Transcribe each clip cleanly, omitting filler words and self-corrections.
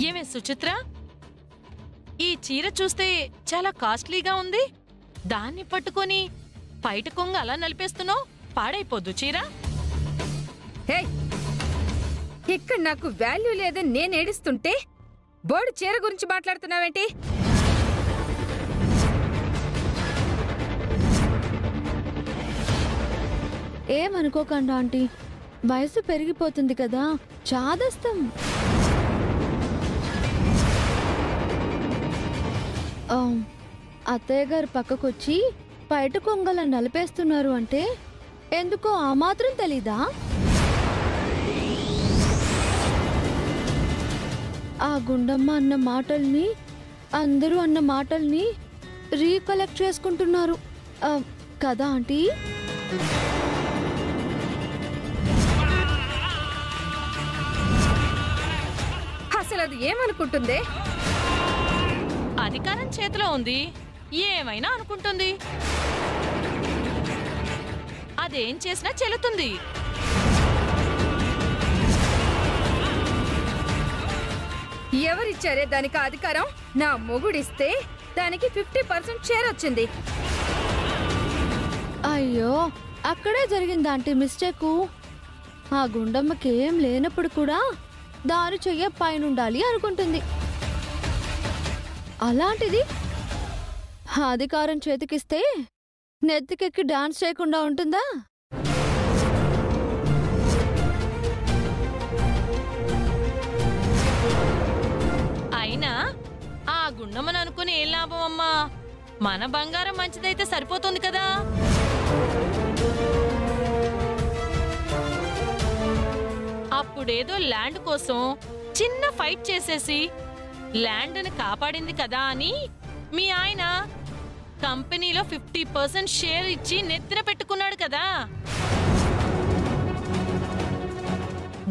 ఏమే సుచిత్ర, ఈ చీర చూస్తే చాలా కాస్ట్లీగా ఉంది. దాన్ని పట్టుకొని బయట కొంగ అలా నలిపేస్తున్నావు. పాడైపోద్దు చీర. ఇక్కడ నాకు వాల్యూ లేదని నేను ఏడుస్తుంటే బోర్డు చీర గురించి మాట్లాడుతున్నావేంటి? ఏమనుకోకండి ఆంటీ, వయసు పెరిగిపోతుంది కదా, చాదస్తం. అత్తయ్య గారు పక్కకొచ్చి బయట కొంగల నలిపేస్తున్నారు అంటే ఎందుకో ఆ మాత్రం తెలీదా? ఆ గుండమ్మ అన్న మాటల్ని, అందరూ అన్న మాటల్ని రీకలెక్ట్ చేసుకుంటున్నారు కదా ఆంటీ? అసలు అది ఏమనుకుంటుంది? అధికారం చేతిలో ఉంది, ఏమైనా అనుకుంటుంది. అదేం చేసినా చెల్లుతుంది. ఎవరిచ్చారే దానికి అధికారం? నా మొగుడిస్తే దానికి 50% షేర్ వచ్చింది. అయ్యో, అక్కడే జరిగింది ఆంటీ మిస్టేకు. ఆ గుండమ్మకి ఏం లేనప్పుడు కూడా దాని చెయ్య పైనుండాలి అనుకుంటుంది. అలాంటిది అధికారం చేతికిస్తే నెత్తికెక్కి డాన్స్ చేయకుండా ఉంటుందా? అయినా ఆ గుండమ్మని అనుకుని ఏం లాభం అమ్మా? మన బంగారం మంచిదైతే సరిపోతుంది కదా. అప్పుడేదో ల్యాండ్ కోసం చిన్న ఫైట్ చేసేసి ల్యాండ్ని కాపాడింది కదా అని మీ ఆయన కంపెనీలో 50% షేర్ ఇచ్చి నెత్తిన పెట్టుకున్నాడు కదా.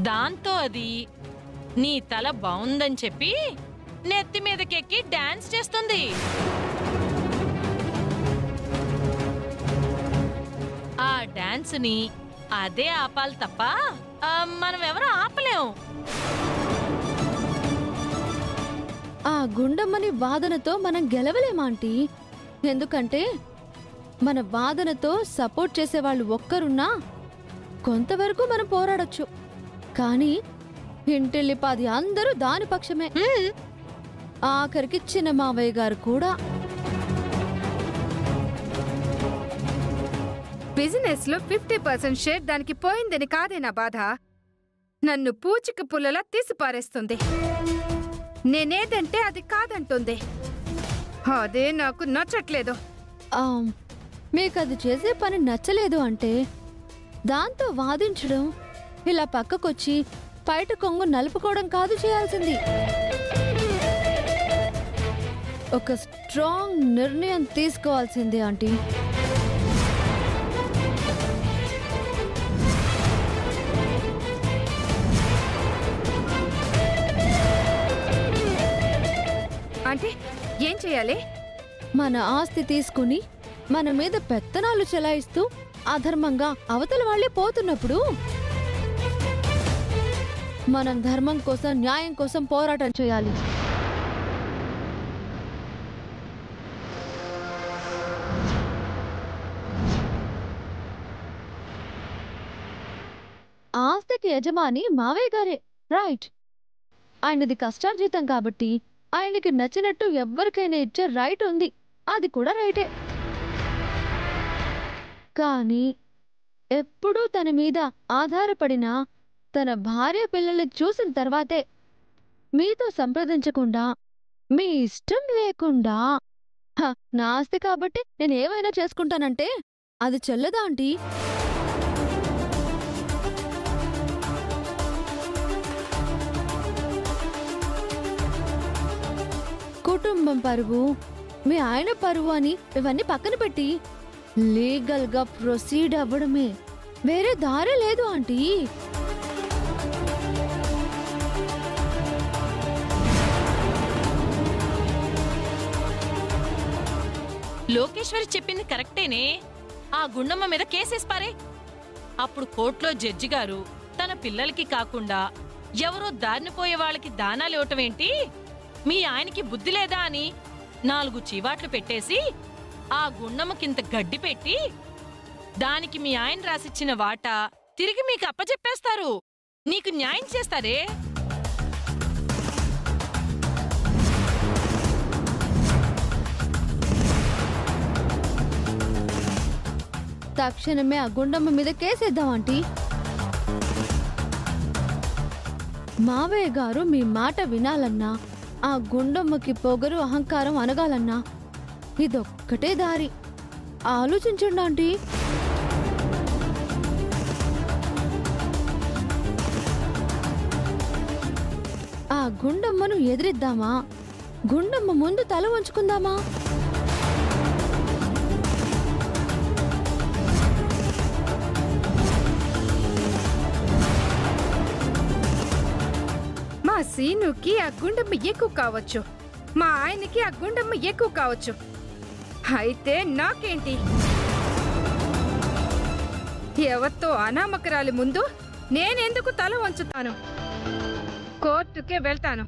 దాంతో అది నీ తల బావుందని చెప్పి నెత్తి మీదకెక్కి డాన్స్ చేస్తుంది. ఆ డాన్స్ ని అదే ఆపాలి తప్ప మనం ఎవరూ ఆపలేం. ఆ గుండమ్మని వాదనతో మనం గెలవలేమాంటీ. ఎందుకంటే మన వాదనతో సపోర్ట్ చేసేవాళ్ళు ఒక్కరున్నా కొంతవరకు మనం పోరాడొచ్చు. కానీ ఇంటిల్లిపాది అందరూ దాని పక్షమే. ఆఖరికి చిన్న మావయ్య గారు కూడా. బిజినెస్ లో 50% షేర్ దానికి పోయిందని కాదే నా బాధ. నన్ను పూచిక పుల్లలా తీసి పారేస్తుంది. నేనేదంటే అది కాదంటుంది. అదే నాకు నచ్చట్లేదు. మీకది చేసే పని నచ్చలేదు అంటే దాంతో వాదించడం, ఇలా పక్కకొచ్చి బయట కొంగు నలుపుకోవడం కాదు చేయాల్సింది. ఒక స్ట్రాంగ్ నిర్ణయం తీసుకోవాల్సిందే ఆంటీ. అంటే ఏం చేయాలి? మన ఆస్తి తీసుకుని మన మీద పెత్తనాలు చెలాయిస్తూ అధర్మంగా అవతల వాళ్ళే పోతున్నప్పుడు మనం ధర్మం కోసం, న్యాయం కోసం పోరాటం చేయాలి. ఆస్తికి యజమాని మావయ్య గారే, రైట్. ఆయనది కష్టార్జితం కాబట్టి ఆయనకి నచ్చినట్టు ఎవ్వరికైనా ఇచ్చే రైట్ ఉంది. అది కూడా రైటే. కానీ ఎప్పుడూ తన మీద ఆధారపడిన తన భార్య పిల్లల్ని చూసిన తర్వాతే మీతో సంప్రదించకుండా, మీ ఇష్టం లేకుండా నా ఆస్తి కాబట్టి నేను ఏమైనా చేసుకుంటానంటే అది చెల్లదా ఆంటీ? కుటుంబం పరువు, మీ ఆయన పరువు అని ఇవన్నీ పక్కన పెట్టి లీగల్ గా ప్రొసీడ్ అవ్వడమే, వేరే దారే లేదు ఆంటీ. లోకేశ్వరి చెప్పింది కరెక్టేనే. ఆ గుండమ్మ మీద కేసేసి పారే. అప్పుడు కోర్టులో జడ్జి గారు తన పిల్లలకి కాకుండా ఎవరో దారిని పోయే వాళ్ళకి దానాలు ఇవ్వటం ఏంటి? మీ ఆయనకి బుద్ధి లేదా అని 4 చీవాట్లు పెట్టేసి ఆ గుండమ్మకింత గడ్డి పెట్టి దానికి మీ ఆయన రాసిచ్చిన వాటా తిరిగి మీకు అప్పచెప్పేస్తారు. నీకు న్యాయం చేస్తారే. తక్షణమే ఆ గుండమ్మ మీద కేసేద్దాం ఆంటీ. మావయ్య గారు మీ మాట వినాలన్నా, ఆ గుండమ్మకి పొగరు అహంకారం అనగాలన్నా ఇదొక్కటే దారి. ఆలోచించండి ఆంటీ. ఆ గుండమ్మను ఎదిరిద్దామా, గుండమ్మ ముందు తల వంచుకుందామా? మా సీనుకి ఆ గుండమ్మ ఎక్కువ కావచ్చు, మా ఆయనకి ఆ గుండమ్మ ఎక్కువ కావచ్చు. అయితే నాకేంటి? ఎవరితో అనామకరాలి ముందు నేనెందుకు తల వంచుతాను? కోర్టుకే వెళ్తాను.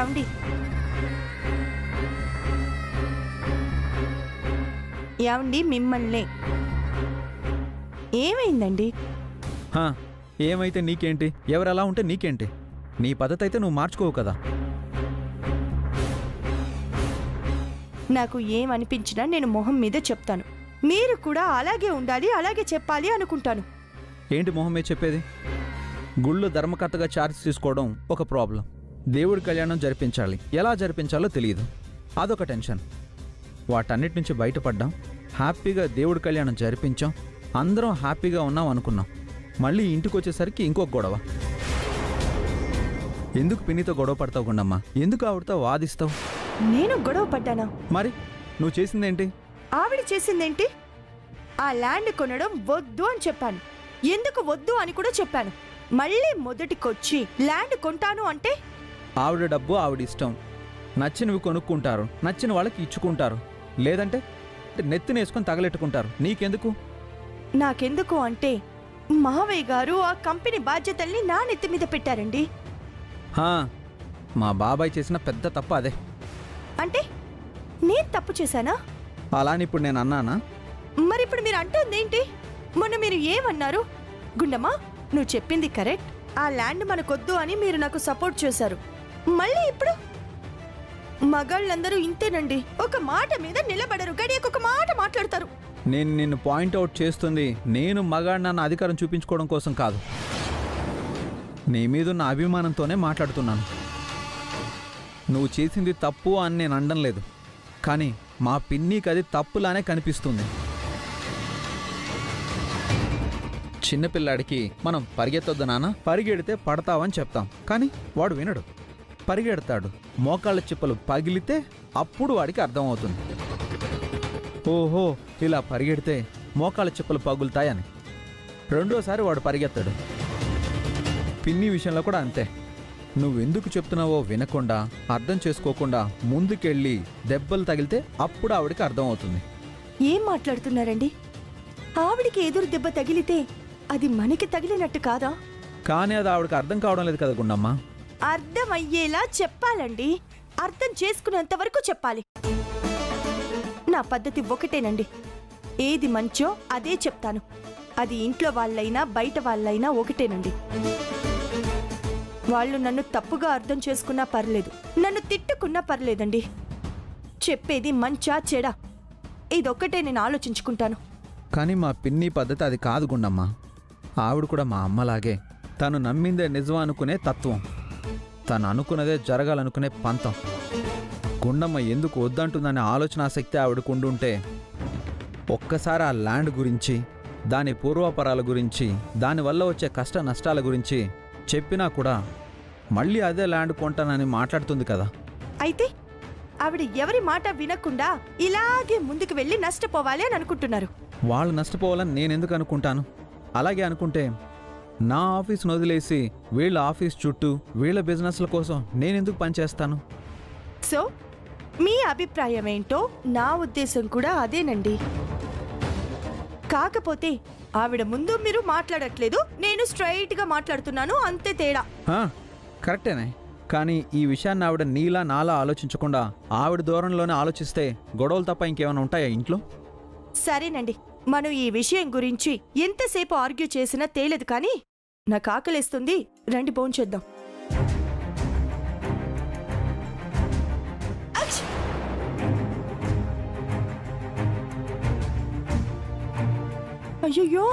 ఏమండి, ఏమండి మిమ్మల్ని ఏమైందండి? ఏమైతే నీకేంటి? ఎవరెలా ఉంటే నీకేంటి? నీ పద్ధతి అయితే నువ్వు మార్చుకోవు కదా. నాకు ఏమనిపించినా నేను మొహం మీద చెప్తాను. మీరు కూడా అలాగే ఉండాలి, అలాగే చెప్పాలి అనుకుంటాను. ఏంటి మొహమే చెప్పేది? గుళ్ళు ధర్మకర్తగా ఛార్జ్ తీసుకోవడం ఒక ప్రాబ్లం. దేవుడి కళ్యాణం జరిపించాలి, ఎలా జరిపించాలో తెలియదు, అదొక టెన్షన్. వాటన్నిటి నుంచి బయటపడ్డాం, హ్యాపీగా దేవుడి కళ్యాణం జరిపించాం, అందరం హ్యాపీగా ఉన్నాం అనుకున్నాం. మళ్ళీ ఇంటికి వచ్చేసరికి ఇంకొక గొడవ. ఎందుకు పిన్నితో గొడవ పడతావు గుండమ్మా? ఎందుకు ఆవిడతో వాదిస్తావు? నేను గొడవ పడ్డానా? మరి నువ్వు చేసిందేంటి? ఆవిడ చేసిందేంటి? ఆ ల్యాండ్ కొనడం వద్దు అని చెప్పాను. ఎందుకు వద్దు అని కూడా చెప్పాను. మళ్ళీ మొదటికొచ్చి ల్యాండ్ కొంటాను అంటే? ఆవిడ డబ్బు ఆవిడ ఇష్టం. నచ్చినవి కొనుక్కుంటారు, నచ్చిన వాళ్ళకి ఇచ్చుకుంటారు, లేదంటే నెత్తినేసుకొని తగలెట్టుకుంటారు. నీకెందుకు? నాకెందుకు అంటే మావయ్య గారు ఆ కంపెనీ బాధ్యతల్ని నా నెత్తి మీద పెట్టారండి. మా బాబాయ్ చేసిన పెద్ద తప్పు అదే. అంటే నేను తప్పు చేశానా? అలాని ఇప్పుడు నేను అన్నానా? మరిప్పుడు మీరు అంటుందేంటి? మొన్న మీరు ఏమన్నారు? గుండమ్మా, నువ్వు చెప్పింది కరెక్ట్, ఆ ల్యాండ్ మనకొద్దు అని మీరు నాకు సపోర్ట్ చేశారు. మళ్ళీ ఇప్పుడు మగాళ్ళందరూ ఇంతేనండి, ఒక మాట మీద నిలబడరు, గడియకు ఒక మాట మాట్లాడతారు. నేను నిన్ను పాయింట్అవుట్ చేస్తుంది నేను మగాడినన్న అధికారం చూపించుకోవడం కోసం కాదు, నీ మీదున్న అభిమానంతోనే మాట్లాడుతున్నాను. నువ్వు చేసింది తప్పు అని నేను అనడం లేదు, కానీ మా పిన్నికి అది తప్పులానే కనిపిస్తుంది. చిన్నపిల్లాడికి మనం పరిగెత్తొద్దు నాన్న, పరిగెడితే పడతావని చెప్తాం, కానీ వాడు వినడు, పరిగెడతాడు. మోకాళ్ళ చిప్పలు పగిలితే అప్పుడు వాడికి అర్థమవుతుంది, ఓహో ఇలా పరిగెడితే మోకాళ్ళ చిప్పలు పగులుతాయని. రెండోసారి వాడు పరిగెత్తాడు. పిన్ని విషయంలో కూడా అంతే. నువ్వెందుకు చెప్తున్నావో వినకుండా, అర్థం చేసుకోకుండా ముందుకెళ్ళి దెబ్బలు తగిలితే అప్పుడు ఆవిడికి అర్థమవుతుంది. ఏం మాట్లాడుతున్నారండి? ఆవిడికి ఎదురు దెబ్బ తగిలితే అది మనకి తగిలినట్టు కాదా? కానీ అది ఆవిడకి అర్థం కావడం లేదు కదా గుండమ్మ. అర్థమయ్యేలా చెప్పాలండి, అర్థం చేసుకునేంత వరకు చెప్పాలి. నా పద్ధతి ఒకటేనండి, ఏది మంచో అదే చెప్తాను. అది ఇంట్లో వాళ్ళైనా బయట వాళ్ళైనా ఒకటేనండి. వాళ్ళు నన్ను తప్పుగా అర్థం చేసుకున్నా పర్లేదు, నన్ను తిట్టుకున్నా పర్లేదండి. చెప్పేది మంచా చెడా ఇదొక్కటే నేను ఆలోచించుకుంటాను. కానీ మా పిన్ని పద్ధతి అది కాదు గుండమ్మ. ఆవిడ కూడా మా అమ్మలాగే తను నమ్మిందే నిజం అనుకునే తత్వం, తను అనుకున్నదే జరగాలనుకునే పంతం. గుండమ్మ ఎందుకు వద్దంటుందనే ఆలోచనాశక్తి ఆవిడకు ఉండుంటే ఒక్కసారి ఆ ల్యాండ్ గురించి, దాని పూర్వాపరాల గురించి, దానివల్ల వచ్చే కష్ట నష్టాల గురించి చెప్పినా కూడా మళ్ళీ అదే ల్యాండ్ కొంటానని మాట్లాడుతుంది కదా. అయితే ఆవిడ ఎవరి మాట వినకుండా ఇలాగే ముందుకు వెళ్ళి నష్టపోవాలి అని అనుకుంటున్నారు. వాళ్ళు నష్టపోవాలని నేనెందుకు అనుకుంటాను? అలాగే అనుకుంటే నా ఆఫీస్ను వదిలేసి వీళ్ళ ఆఫీస్ చుట్టూ వీళ్ళ బిజినెస్ల కోసం నేనెందుకు పనిచేస్తాను? సో మీ అభిప్రాయం ఏంటో నా ఉద్దేశం కూడా అదేనండి. కాకపోతే ఆవిడ ముందు మీరు మాట్లాడట్లేదు, నేను స్ట్రైట్గా మాట్లాడుతున్నాను, అంతే తేడా. కరెక్టేనే, కానీ ఈ విషయాన్ని ఆవిడ నీలా నాలా ఆలోచించకుండా ఆవిడ దూరంలోనే ఆలోచిస్తే గొడవలు తప్ప ఇంకేమైనా ఉంటాయా ఇంట్లో? సరేనండి, మనం ఈ విషయం గురించి ఎంతసేపు ఆర్గ్యూ చేసినా తేలేదు, కానీ నాకు ఆకలేస్తుంది, రండి భోంచేద్దాం. అచ్చ్! అయ్యయ్యో,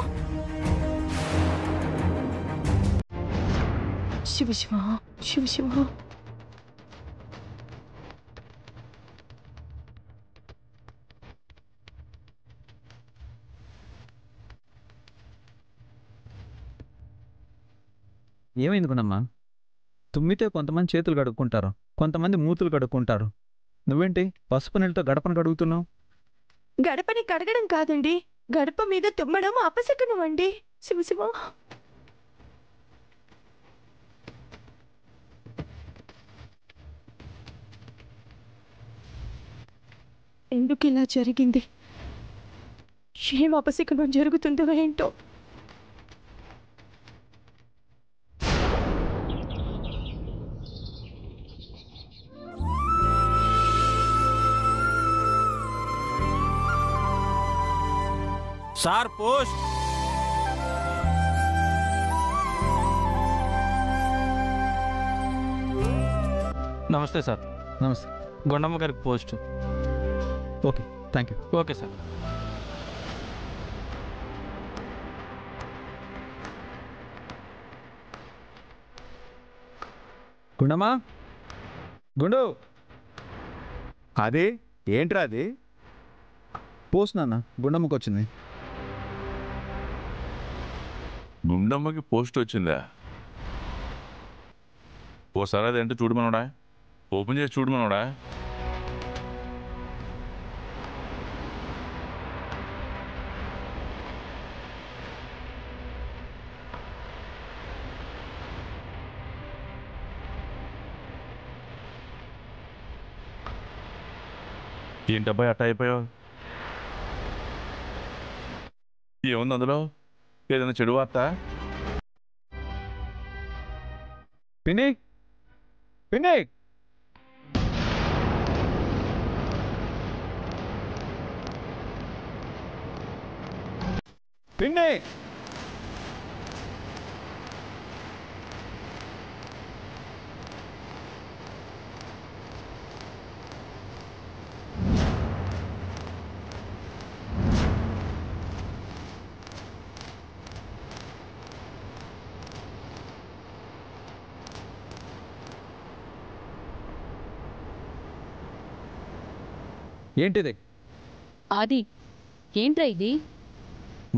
శివ శివ శివ శివ. ఏమైంది గుణమ్మా? తుమ్మితే కొంతమంది చేతులు కడుక్కుంటారు, కొంతమంది మూతులు కడుక్కుంటారు. నువ్వేంటి పసుపు నీళ్ళతో గడపను కడుగుతున్నావు? గడపని కడగడం కాదండి, గడప మీద తుమ్మడం అపశకనం అండి. శివ శివ. ఎందుకు ఇలా జరిగింది? ఏం అపశకనం జరుగుతుందో ఏంటో. Sir post. నమస్తే సార్. నమస్తే. గుండమ్మ గారికి post. Okay, thank you. Okay sir. గుండమ్మా, గుండు. అది ఏంట్రా అది? పోస్ట్ నాన్న, గుండమ్మకి వచ్చింది. గుండమ్మకి పోస్ట్ వచ్చిందా? ఓసారి అదేంటో చూడమనోడా, ఓపెన్ చేసి చూడమనోడా. ఏంటబ్బాయి అట్ట అయిపోయావు? ఏముంది అందులో? ఏదైనా చెడు వార్త? పిన్ని, పిన్ని, పిన్ని. ఏంటిది? అది ఏంట్రా ఇది?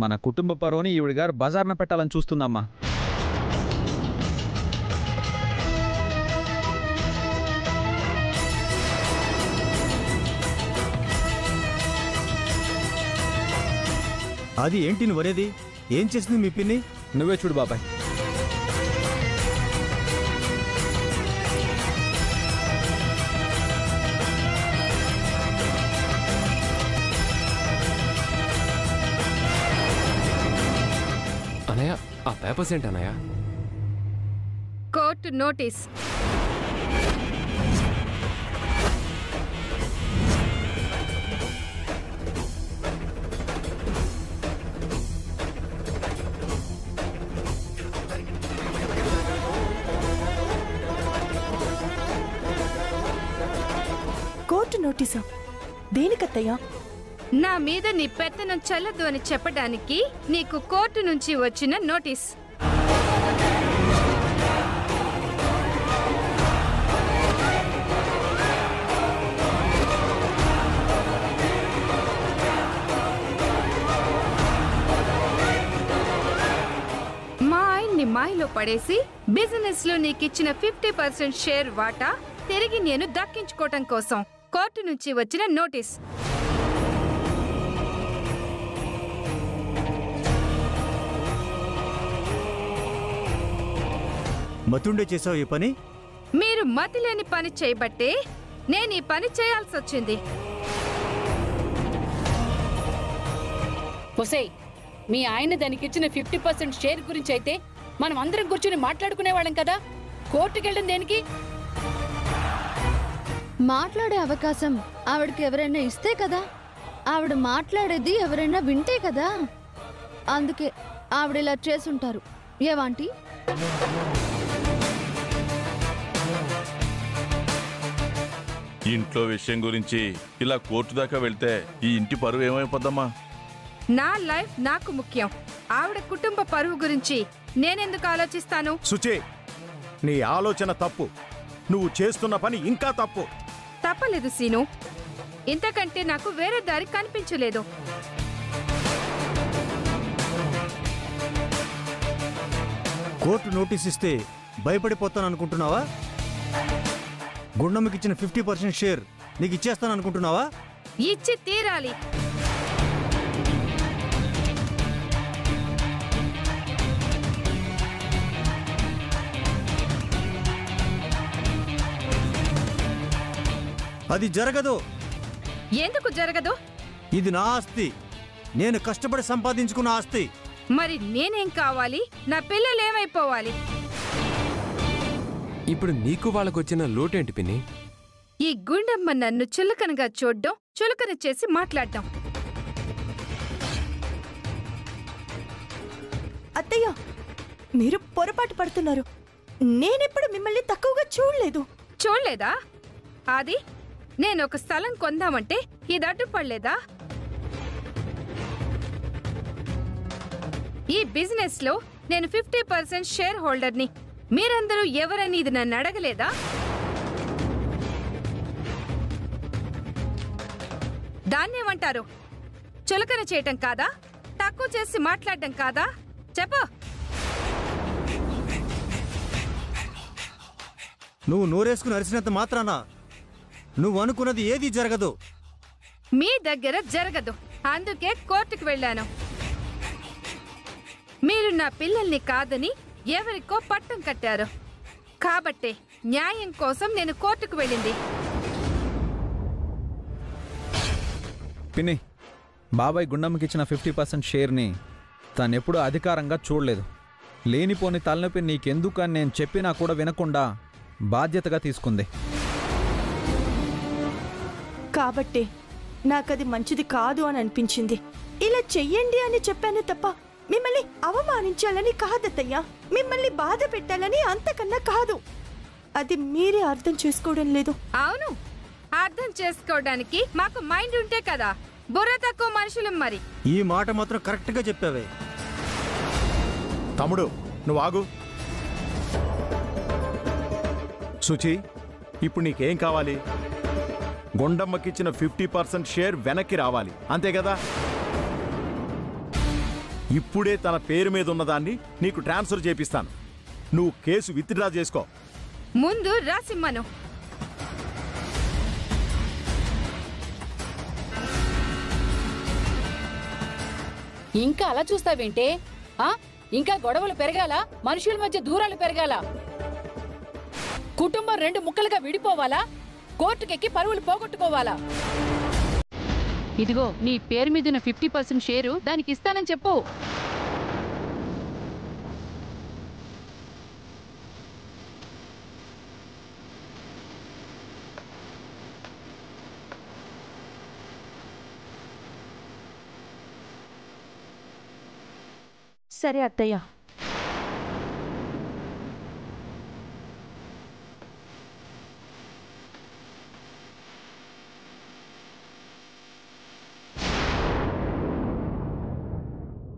మన కుటుంబ పరువుని ఈవిడ గారు బజార్న పెట్టాలని చూస్తుందమ్మా. అది ఏంటి నువ్వనేది? ఏం చేసింది మీ పిన్ని? నువ్వే చూడు బాబాయ్. అన్నయ్య, ఆ పేపర్స్ ఏంటి అన్నయ్య? Court notice. కోర్టు నోటీసా? దేనికత్తయ్యా? నా మీద నీ పెత్తనం చెల్లదు అని చెప్పడానికి నీకు కోర్టు నుంచి వచ్చిన నోటీస్. మా ఆయన కొడుకుని మాయలో పడేసి బిజినెస్ లో నీకిచ్చిన 50% షేర్ వాటా తిరిగి నేను దక్కించుకోవటం కోసం కోర్టు నుంచి వచ్చిన నోటీస్. మతుండే చేసావు ఈ పని? మీరు మతిలేని పని చేయబట్టే నేను ఈ పని చేయాల్సి వచ్చింది. ఒసేయ్, మీ ఆయన దానికిచ్చిన 50% షేర్ గురించి అయితే మనం అందరం కూర్చుని మాట్లాడుకునేవాళ్ళం కదా. కోర్టుకెళ్ళడం దేనికి? మాట్లాడే అవకాశం ఆవిడకి ఎవరైనా ఇస్తే కదా. ఆవిడ మాట్లాడేది ఎవరైనా వింటే కదా. అందుకే ఆవిడ ఇలా చేసుంటారు. ఏవాంటీ? ఇంట్లో విషయం గురించి ఇలా కోర్టు దాకా వెళ్తే ఈ ఇంటి పరువు ఏమైపోద్దమ్మా? నా లైఫ్ నాకు ముఖ్యం. ఆవిడ కుటుంబ పరువు గురించి నేనెందుకు ఆలోచిస్తాను? సుచి, నీ ఆలోచన తప్పు. నువ్వు చేస్తున్న పని ఇంకా తప్పు. తప్పలేదు సీను, ఇంతకంటే నాకు వేరే దారి కనిపించలేదు. కోర్టు నోటీస్ ఇస్తే భయపడిపోతాను అనుకుంటున్నావా? గుండమ్మకిచ్చిన 50% షేర్ నీకు ఇచ్చేస్తాను అనుకుంటున్నావా? ఇచ్చి తీరాలి. అది జరగదు. ఎందుకు జరగదు? ఇది నా ఆస్తి. నేను కష్టపడి సంపాదించుకున్న ఆస్తి. మరి నేనేం కావాలి? నా పిల్లలు ఏమైపోవాలి? ఇప్పుడు నీకు వాళ్ళకొచ్చిన లోటేంటి పిన్ని? ఈ గుండమ్మ నన్ను చులకనగా చూడ్డం, చులకన చేసి మాట్లాడడం. అత్తయ్య, మీరు పొరపాటు పడుతున్నారు. నేనెప్పుడు మిమ్మల్ని తక్కువగా చూడలేదు. చూడలేదా? అది నేను ఒక స్థలం కొందామంటే ఇది అడ్డుపడలేదా? ఈ బిజినెస్ లో నేను 50% షేర్ హోల్డర్ని. మీరందరూ ఎవరని ఇది నన్ను అడగలేదా? దాన్నేమంటారు? చులకన చేయటం కాదా? తక్కువ చేసి మాట్లాడడం కాదా? చెప్పు. నువ్వు నోరేసుకుని అరిసినంత మాత్రాన నువ్వు అనుకున్నది ఏదీ జరగదు. మీ దగ్గర జరగదు. అందుకే కోర్టుకు వెళ్ళాను. మీరు నా పిల్లల్ని కాదని ఎవరికో పట్టం కట్టారు కాబట్టే న్యాయం కోసం నేను కోర్టుకు వెళ్ళింది. పిన్ని, బాబాయ్ గుండమ్మకిచ్చిన 50% షేర్ని తానెప్పుడూ అధికారంగా చూడలేదు. లేనిపోని తలనొప్పి నీకెందుకు అని నేను చెప్పినా కూడా వినకుండా బాధ్యతగా తీసుకుంది. కాబట్టే నాకది మంచిది కాదు అని అనిపించింది. ఇలా చెయ్యండి అని చెప్పాను తప్ప మిమ్మల్ని అవమానించాలని కాదత్తయ్యా. మిమ్మల్ని బాధ పెట్టాలని అంతకన్నా కాదు. అది మీరే అర్థం చేసుకోవడం లేదు. అవును, అర్థం చేసుకోవడానికి మాకు మైండ్ ఉంటే కదా. బుర్ర తక్కువ మనుషులం మరి. ఈ మాట మాత్రం కరెక్ట్గా చెప్పావే. తమ్ముడు, నువ్వు ఆగు. సుచి, ఇప్పుడు నీకేం కావాలి? గుండమ్మకిచ్చిన 50% షేర్ వెనక్కి రావాలి, అంతే కదా? ఇప్పుడే తన పేరు మీద ఉన్నదాన్ని నీకు ట్రాన్స్ఫర్ చేపిస్తాను. నువ్వు కేసు విత్డ్రా చేసుకో. ముందు రాసిమ్మను. ఇంకా అలా చూస్తావేంటే? ఇంకా గొడవలు పెరగాల? మనుషుల మధ్య దూరాలు పెరగాల? కుటుంబం 2 ముక్కలుగా విడిపోవాలా? కోర్టుకెక్కి పరువులు పోగొట్టుకోవాలా? ఇదిగో నీ పేరు మీద 50% షేరు దానికి ఇస్తానని చెప్పు. సరే అత్తయ్య.